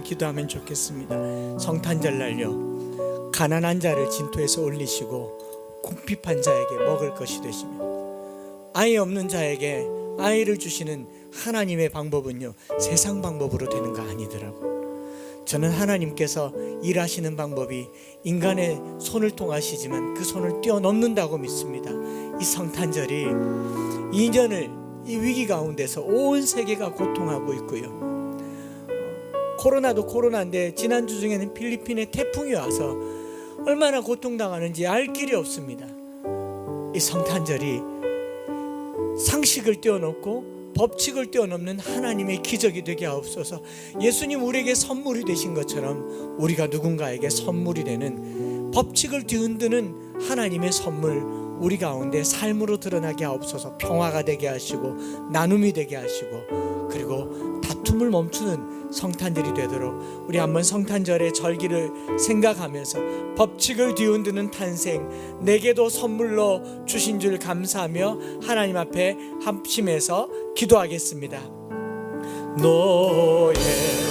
기도하면 좋겠습니다. 성탄절 날요, 가난한 자를 진토에서 올리시고 궁핍한 자에게 먹을 것이 되시며, 아이 없는 자에게 아이를 주시는 하나님의 방법은요, 세상 방법으로 되는 거 아니더라고요. 저는 하나님께서 일하시는 방법이 인간의 손을 통하시지만 그 손을 뛰어넘는다고 믿습니다. 이 성탄절이 2년을 이 위기 가운데서 온 세계가 고통하고 있고요. 코로나도 코로나인데 지난주 중에는 필리핀에 태풍이 와서 얼마나 고통당하는지 알 길이 없습니다. 이 성탄절이 상식을 뛰어넘고 법칙을 뛰어넘는 하나님의 기적이 되게 하옵소서. 예수님 우리에게 선물이 되신 것처럼 우리가 누군가에게 선물이 되는, 법칙을 뒤흔드는 하나님의 선물 우리 가운데 삶으로 드러나게 하옵소서. 평화가 되게 하시고 나눔이 되게 하시고, 그리고 다툼을 멈추는 성탄절이 되도록 우리 한번 성탄절의 절기를 생각하면서 법칙을 뒤흔드는 탄생, 내게도 선물로 주신 줄 감사하며 하나님 앞에 합심해서 기도하겠습니다. 노예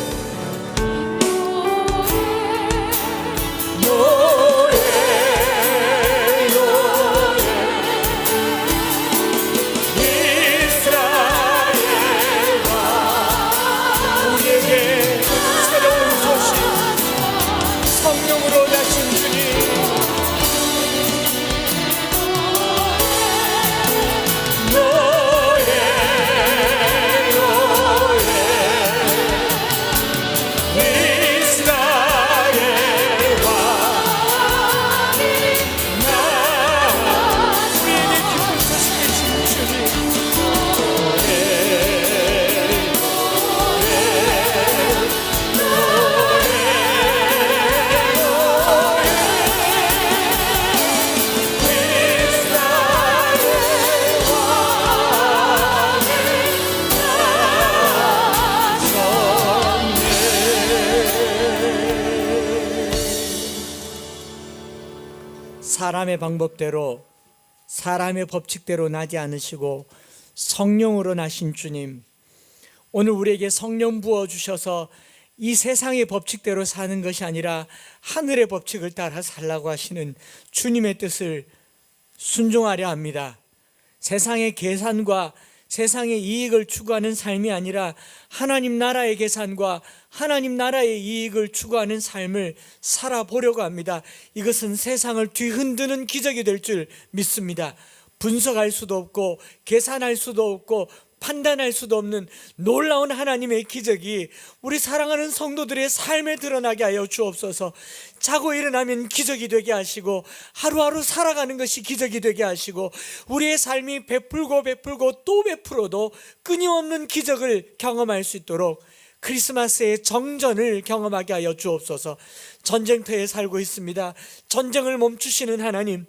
사람의 방법대로, 사람의 법칙대로 나지 않으시고 성령으로 나신 주님, 오늘 우리에게 성령 부어주셔서 이 세상의 법칙대로 사는 것이 아니라 하늘의 법칙을 따라 살라고 하시는 주님의 뜻을 순종하려 합니다. 세상의 계산과 세상의 이익을 추구하는 삶이 아니라 하나님 나라의 계산과 하나님 나라의 이익을 추구하는 삶을 살아보려고 합니다. 이것은 세상을 뒤흔드는 기적이 될 줄 믿습니다. 분석할 수도 없고 계산할 수도 없고 판단할 수도 없는 놀라운 하나님의 기적이 우리 사랑하는 성도들의 삶에 드러나게 하여 주옵소서. 자고 일어나면 기적이 되게 하시고, 하루하루 살아가는 것이 기적이 되게 하시고, 우리의 삶이 베풀고 또 베풀어도 끊임없는 기적을 경험할 수 있도록 크리스마스의 정전을 경험하게 하여 주옵소서. 전쟁터에 살고 있습니다. 전쟁을 멈추시는 하나님,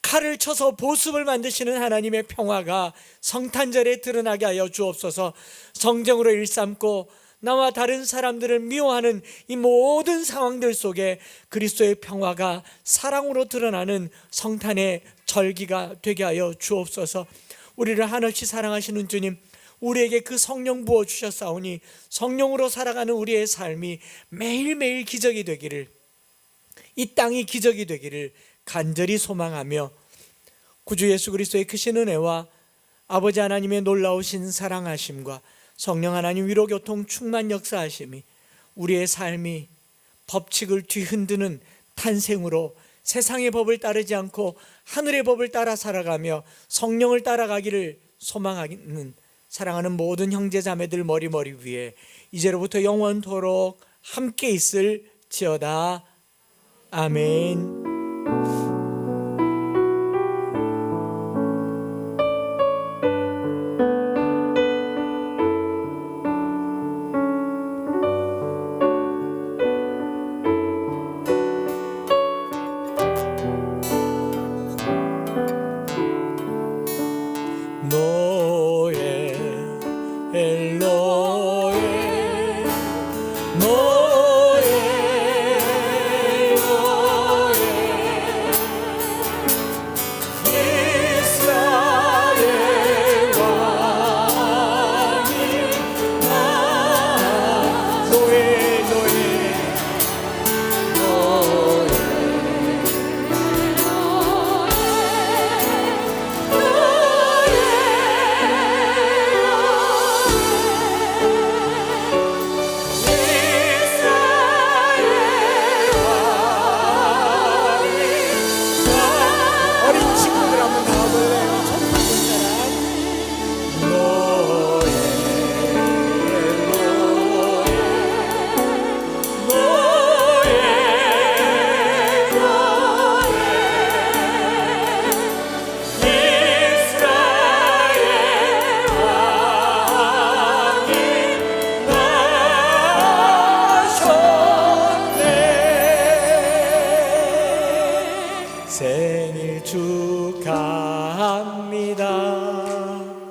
칼을 쳐서 보습을 만드시는 하나님의 평화가 성탄절에 드러나게 하여 주옵소서. 정쟁으로 일삼고 나와 다른 사람들을 미워하는 이 모든 상황들 속에 그리스도의 평화가 사랑으로 드러나는 성탄의 절기가 되게 하여 주옵소서. 우리를 한없이 사랑하시는 주님, 우리에게 그 성령 부어주셨사오니 성령으로 살아가는 우리의 삶이 매일매일 기적이 되기를, 이 땅이 기적이 되기를 간절히 소망하며, 구주 예수 그리스도의 크신 은혜와 아버지 하나님의 놀라우신 사랑하심과 성령 하나님 위로 교통 충만 역사하심이 우리의 삶이 법칙을 뒤흔드는 탄생으로 세상의 법을 따르지 않고 하늘의 법을 따라 살아가며 성령을 따라가기를 소망하는 사랑하는 모든 형제 자매들 머리 위에 이제로부터 영원토록 함께 있을지어다. 아멘. 노예 엘로에 노예 축하합니다.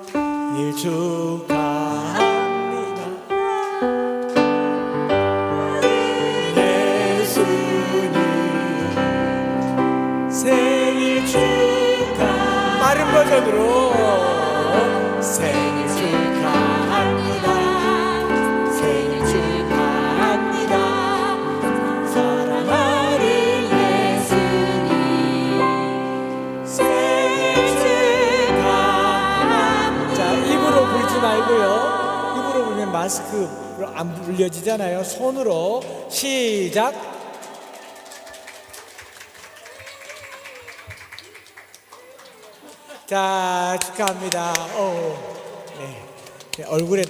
생일 축하합니다. 예수님 생일 축하. 빠른 버전으로 생일 축하합니다. 생일 축하합니다. 사랑하는 예수님 생일 축하합니다. 자, 입으로 불지 말고요. 입으로 불면 마스크로 안 불려지잖아요. 손으로 시작. 자, 축하합니다. 네. 얼굴에